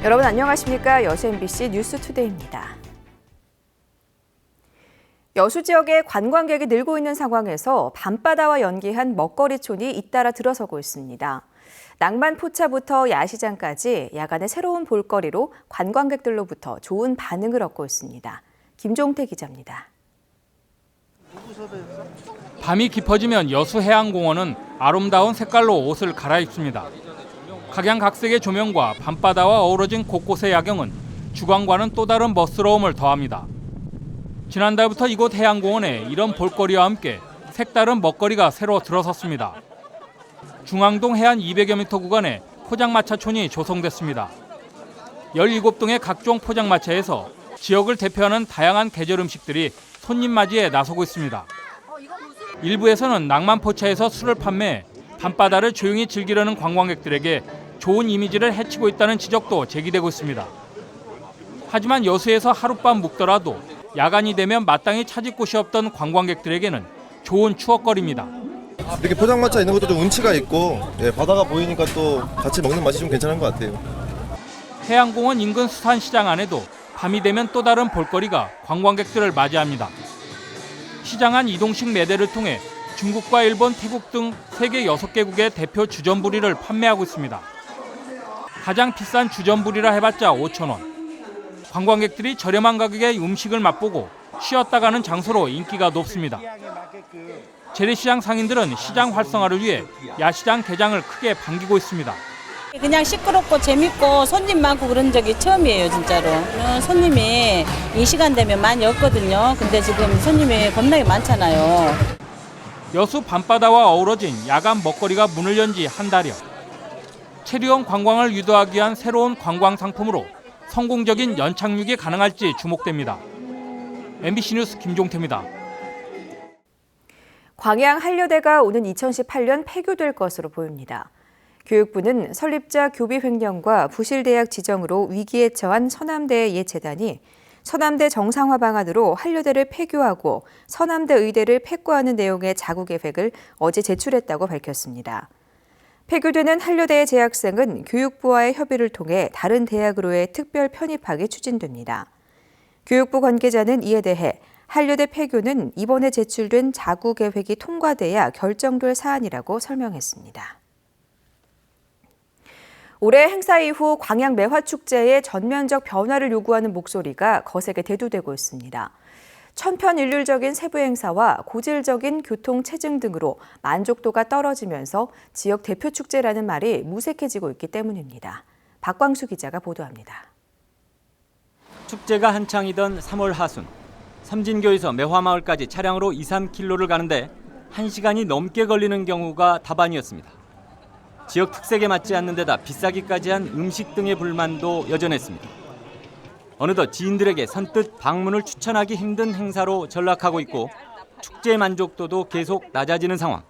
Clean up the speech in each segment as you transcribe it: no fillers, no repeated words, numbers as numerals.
여러분 안녕하십니까? 여수 MBC 뉴스투데이입니다. 여수 지역의 관광객이 늘고 있는 상황에서 밤바다와 연계한 먹거리촌이 잇따라 들어서고 있습니다. 낭만 포차부터 야시장까지 야간의 새로운 볼거리로 관광객들로부터 좋은 반응을 얻고 있습니다. 김종태 기자입니다. 밤이 깊어지면 여수해양공원은 아름다운 색깔로 옷을 갈아입습니다. 각양각색의 조명과 밤바다와 어우러진 곳곳의 야경은 주광과는 또 다른 멋스러움을 더합니다. 지난달부터 이곳 해양공원에 이런 볼거리와 함께 색다른 먹거리가 새로 들어섰습니다. 중앙동 해안 200여 미터 구간에 포장마차촌이 조성됐습니다. 17동의 각종 포장마차에서 지역을 대표하는 다양한 계절 음식들이 손님 맞이에 나서고 있습니다. 일부에서는 낭만포차에서 술을 판매해 밤바다를 조용히 즐기려는 관광객들에게 좋은 이미지를 해치고 있다는 지적도 제기되고 있습니다. 하지만 여수에서 하룻밤 묵더라도 야간이 되면 마땅히 찾을 곳이 없던 관광객들에게는 좋은 추억거리입니다. 이렇게 포장마차 있는 것도 좀 운치가 있고 바다가 보이니까 또 같이 먹는 맛이 좀 괜찮은 것 같아요. 해양공원 인근 수산시장 안에도 밤이 되면 또 다른 볼거리가 관광객들을 맞이합니다. 시장 안 이동식 매대를 통해 중국과 일본, 태국 등 세계 6개국의 대표 주전부리를 판매하고 있습니다. 가장 비싼 주전부리라 해봤자 5,000원. 관광객들이 저렴한 가격의 음식을 맛보고 쉬었다 가는 장소로 인기가 높습니다. 재래시장 상인들은 시장 활성화를 위해 야시장 개장을 크게 반기고 있습니다. 그냥 시끄럽고 재밌고 손님 많고 그런 적이 처음이에요, 진짜로. 손님이 이 시간 되면 많이 없거든요. 근데 지금 손님이 겁나게 많잖아요. 여수 밤바다와 어우러진 야간 먹거리가 문을 연 지 한 달여. 체류형 관광을 유도하기 위한 새로운 관광 상품으로 성공적인 연착륙이 가능할지 주목됩니다. MBC 뉴스 김종태입니다. 광양 한려대가 오는 2018년 폐교될 것으로 보입니다. 교육부는 설립자 교비 횡령과 부실대학 지정으로 위기에 처한 서남대의 옛 재단이 서남대 정상화 방안으로 한려대를 폐교하고 서남대 의대를 폐과하는 내용의 자구 계획을 어제 제출했다고 밝혔습니다. 폐교되는 한려대의 재학생은 교육부와의 협의를 통해 다른 대학으로의 특별 편입학이 추진됩니다. 교육부 관계자는 이에 대해 한려대 폐교는 이번에 제출된 자구 계획이 통과돼야 결정될 사안이라고 설명했습니다. 올해 행사 이후 광양 매화축제의 전면적 변화를 요구하는 목소리가 거세게 대두되고 있습니다. 천편일률적인 세부 행사와 고질적인 교통 체증 등으로 만족도가 떨어지면서 지역 대표 축제라는 말이 무색해지고 있기 때문입니다. 박광수 기자가 보도합니다. 축제가 한창이던 3월 하순, 섬진교에서 매화마을까지 차량으로 2-3km를 가는데 1시간이 넘게 걸리는 경우가 다반이었습니다. 지역 특색에 맞지 않는 데다 비싸기까지 한 음식 등의 불만도 여전했습니다. 어느덧 지인들에게 선뜻 방문을 추천하기 힘든 행사로 전락하고 있고 축제 만족도도 계속 낮아지는 상황.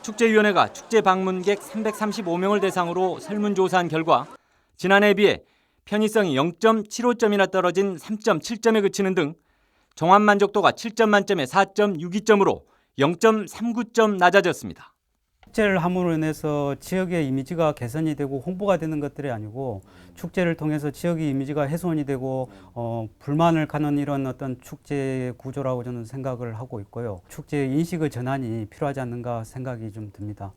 축제위원회가 축제 방문객 335명을 대상으로 설문조사한 결과 지난해에 비해 편의성이 0.75점이나 떨어진 3.7점에 그치는 등 종합 만족도가 7점 만점에 4.62점으로 0.39점 낮아졌습니다. 축제를 함으로 인해서 지역의 이미지가 개선이 되고 홍보가 되는 것들이 아니고 축제를 통해서 지역의 이미지가 훼손이 되고 불만을 가는 이런 어떤 축제 구조라고 저는 생각을 하고 있고요. 축제 인식의 전환이 필요하지 않는가 생각이 좀 듭니다.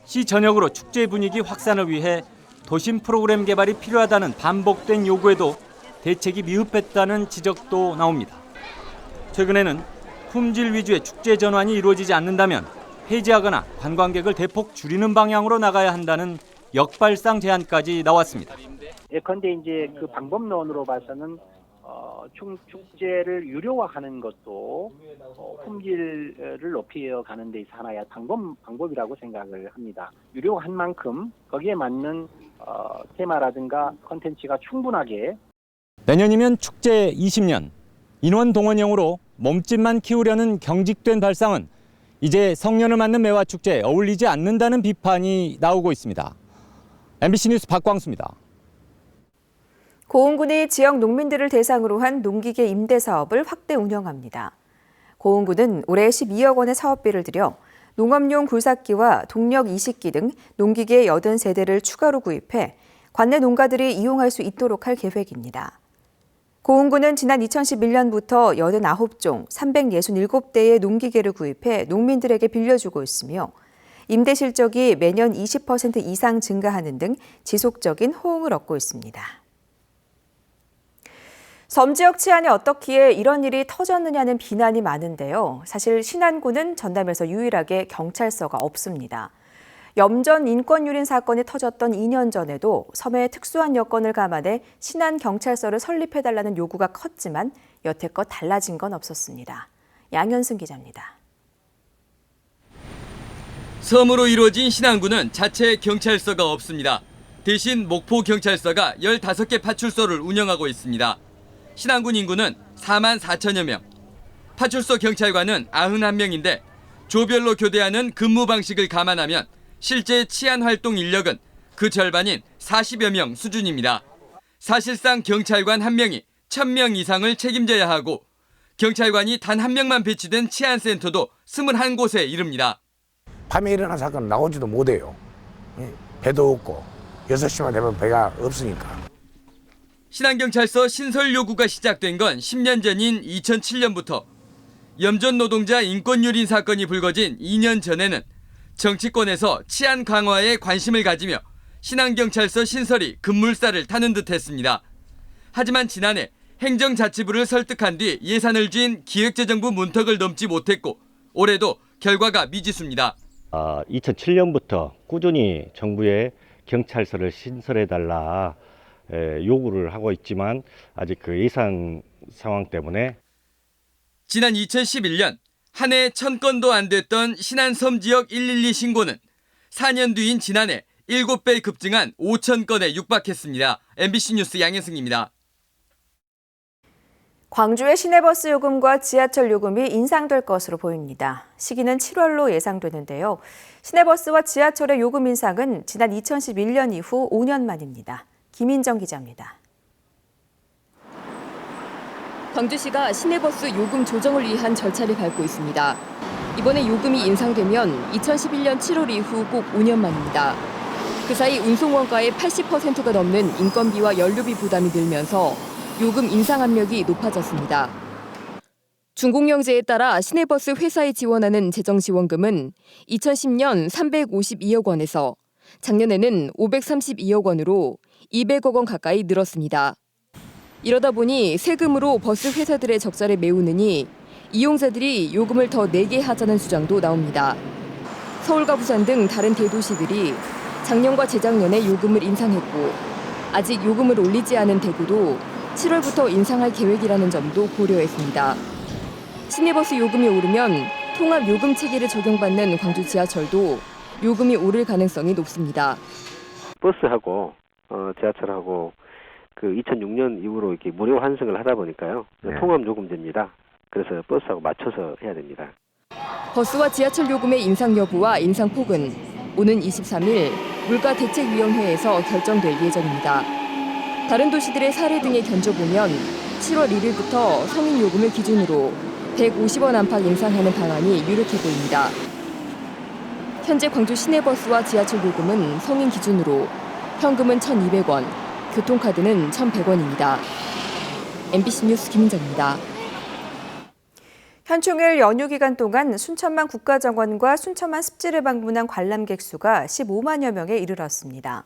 시 전역으로 축제 분위기 확산을 위해 도심 프로그램 개발이 필요하다는 반복된 요구에도 대책이 미흡했다는 지적도 나옵니다. 최근에는 품질 위주의 축제 전환이 이루어지지 않는다면 폐지하거나 관광객을 대폭 줄이는 방향으로 나가야 한다는 역발상 제안까지 나왔습니다. 예컨대 이제 그 방법론으로 봐서는 축제를 유료화하는 것도 품질을 높여 가는 데 있어 하나의 방법이라고 생각을 합니다. 유료한 만큼 거기에 맞는 테마라든가 콘텐츠가 충분하게. 내년이면 축제 20년, 인원 동원형으로 몸집만 키우려는 경직된 발상은 이제 성년을 맞는 매화축제에 어울리지 않는다는 비판이 나오고 있습니다. MBC 뉴스 박광수입니다. 고흥군이 지역 농민들을 대상으로 한 농기계 임대 사업을 확대 운영합니다. 고흥군은 올해 12억 원의 사업비를 들여 농업용 굴삭기와 동력 이식기 등 농기계 80세대를 추가로 구입해 관내 농가들이 이용할 수 있도록 할 계획입니다. 고흥군은 지난 2011년부터 89종 367대의 농기계를 구입해 농민들에게 빌려주고 있으며 임대 실적이 매년 20% 이상 증가하는 등 지속적인 호응을 얻고 있습니다. 섬 지역 치안이 어떻기에 이런 일이 터졌느냐는 비난이 많은데요. 사실 신안군은 전남에서 유일하게 경찰서가 없습니다. 염전 인권유린 사건이 터졌던 2년 전에도 섬의 특수한 여건을 감안해 신안경찰서를 설립해달라는 요구가 컸지만 여태껏 달라진 건 없었습니다. 양현승 기자입니다. 섬으로 이루어진 신안군은 자체 경찰서가 없습니다. 대신 목포경찰서가 15개 파출소를 운영하고 있습니다. 신안군 인구는 4만 4천여 명. 파출소 경찰관은 91명인데 조별로 교대하는 근무 방식을 감안하면 실제 치안 활동 인력은 그 절반인 40여 명 수준입니다. 사실상 경찰관 1명이 1,000명 이상을 책임져야 하고 경찰관이 단 1명만 배치된 치안센터도 21곳에 이릅니다. 밤에 일어난 사건 나오지도 못해요. 배도 없고 6시만 되면 배가 없으니까. 신안경찰서 신설 요구가 시작된 건 10년 전인 2007년부터 염전 노동자 인권유린 사건이 불거진 2년 전에는 정치권에서 치안 강화에 관심을 가지며 신안경찰서 신설이 급물살을 타는 듯했습니다. 하지만 지난해 행정자치부를 설득한 뒤 예산을 쥔 기획재정부 문턱을 넘지 못했고 올해도 결과가 미지수입니다. 2007년부터 꾸준히 정부에 경찰서를 신설해달라 요구를 하고 있지만 아직 그 예산 상황 때문에 지난 2011년 한 해 1,000건도 안 됐던 신안 섬 지역 112 신고는 4년 뒤인 지난해 7배 급증한 5,000건에 육박했습니다. MBC 뉴스 양현승입니다. 광주의 시내버스 요금과 지하철 요금이 인상될 것으로 보입니다. 시기는 7월로 예상되는데요. 시내버스와 지하철의 요금 인상은 지난 2011년 이후 5년 만입니다. 김인정 기자입니다. 광주시가 시내버스 요금 조정을 위한 절차를 밟고 있습니다. 이번에 요금이 인상되면 2011년 7월 이후 꼭 5년 만입니다. 그 사이 운송원가의 80%가 넘는 인건비와 연료비 부담이 늘면서 요금 인상 압력이 높아졌습니다. 중공영제에 따라 시내버스 회사에 지원하는 재정지원금은 2010년 352억 원에서 작년에는 532억 원으로 200억 원 가까이 늘었습니다. 이러다 보니 세금으로 버스 회사들의 적자를 메우느니 이용자들이 요금을 더 내게 하자는 주장도 나옵니다. 서울과 부산 등 다른 대도시들이 작년과 재작년에 요금을 인상했고 아직 요금을 올리지 않은 대구도 7월부터 인상할 계획이라는 점도 고려했습니다. 시내버스 요금이 오르면 통합 요금 체계를 적용받는 광주 지하철도 요금이 오를 가능성이 높습니다. 버스하고 지하철하고 그 2006년 이후로 이렇게 무료 환승을 하다 보니까요. 통합 요금제입니다. 그래서 버스하고 맞춰서 해야 됩니다. 버스와 지하철 요금의 인상 여부와 인상 폭은 오는 23일 물가대책위원회에서 결정될 예정입니다. 다른 도시들의 사례 등에 견줘보면 7월 1일부터 성인 요금을 기준으로 150원 안팎 인상하는 방안이 유력해 보입니다. 현재 광주 시내버스와 지하철 요금은 성인 기준으로 현금은 1,200원, 교통카드는 1,100원입니다. MBC 뉴스 김인정입니다. 현충일 연휴 기간 동안 순천만 국가정원과 순천만 습지를 방문한 관람객 수가 15만여 명에 이르렀습니다.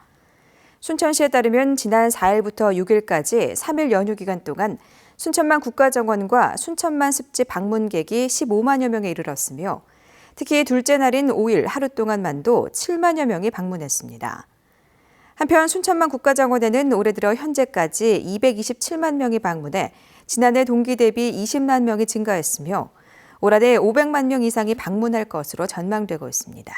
순천시에 따르면 지난 4일부터 6일까지 3일 연휴 기간 동안 순천만 국가정원과 순천만 습지 방문객이 15만여 명에 이르렀으며 특히 둘째 날인 5일 하루 동안만도 7만여 명이 방문했습니다. 한편 순천만 국가정원에는 올해 들어 현재까지 227만 명이 방문해 지난해 동기 대비 20만 명이 증가했으며 올 한해 500만 명 이상이 방문할 것으로 전망되고 있습니다.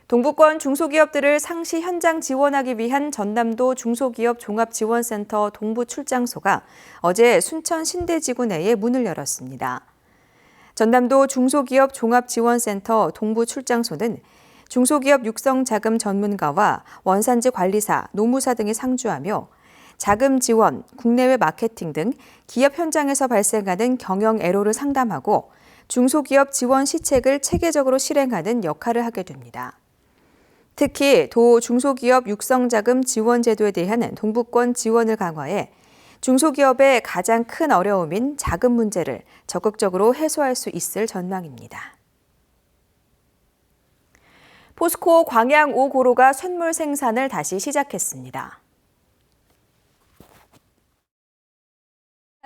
동부권 중소기업들을 상시 현장 지원하기 위한 전남도 중소기업 종합지원센터 동부출장소가 어제 순천 신대지구 내에 문을 열었습니다. 전남도 중소기업 종합지원센터 동부출장소는 중소기업 육성 자금 전문가와 원산지 관리사, 노무사 등이 상주하며 자금 지원, 국내외 마케팅 등 기업 현장에서 발생하는 경영 애로를 상담하고 중소기업 지원 시책을 체계적으로 실행하는 역할을 하게 됩니다. 특히 도 중소기업 육성자금 지원 제도에 대한 동부권 지원을 강화해 중소기업의 가장 큰 어려움인 자금 문제를 적극적으로 해소할 수 있을 전망입니다. 포스코 광양 5고로가 쇳물 생산을 다시 시작했습니다.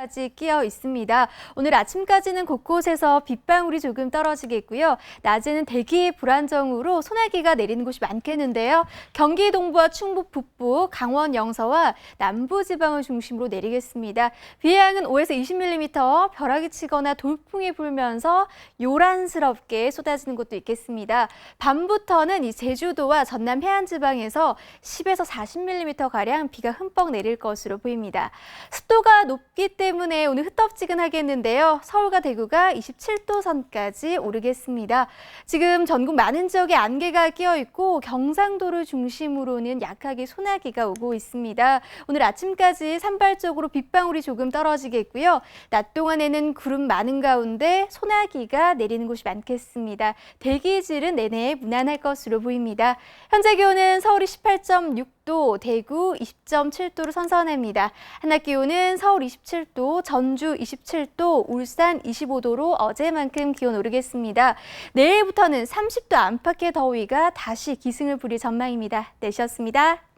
까지 끼어 있습니다. 오늘 아침까지는 곳곳에서 빗방울이 조금 떨어지겠고요. 낮에는 대기 불안정으로 소나기가 내리는 곳이 많겠는데요. 경기 동부와 충북 북부, 강원 영서와 남부 지방을 중심으로 내리겠습니다. 비의 양은 5에서 20mm, 벼락이 치거나 돌풍이 불면서 요란스럽게 쏟아지는 곳도 있겠습니다. 밤부터는 이 제주도와 전남 해안 지방에서 10에서 40mm가량 비가 흠뻑 내릴 것으로 보입니다. 습도가 높기 때문에 오늘 흐떡지근하겠는데요. 서울과 대구가 27도 선까지 오르겠습니다. 지금 전국 많은 지역에 안개가 끼어 있고 경상도를 중심으로는 약하게 소나기가 오고 있습니다. 오늘 아침까지 산발적으로 빗방울이 조금 떨어지겠고요. 낮 동안에는 구름 많은 가운데 소나기가 내리는 곳이 많겠습니다. 대기질은 내내 무난할 것으로 보입니다. 현재 기온은 서울이 18.6도, 대구 20.7도로 선선합니다. 한낮 기온은 서울 27도, 전주 27도, 울산 25도로 어제만큼 기온 오르겠습니다. 내일부터는 30도 안팎의 더위가 다시 기승을 부릴 전망입니다. 내셨습니다.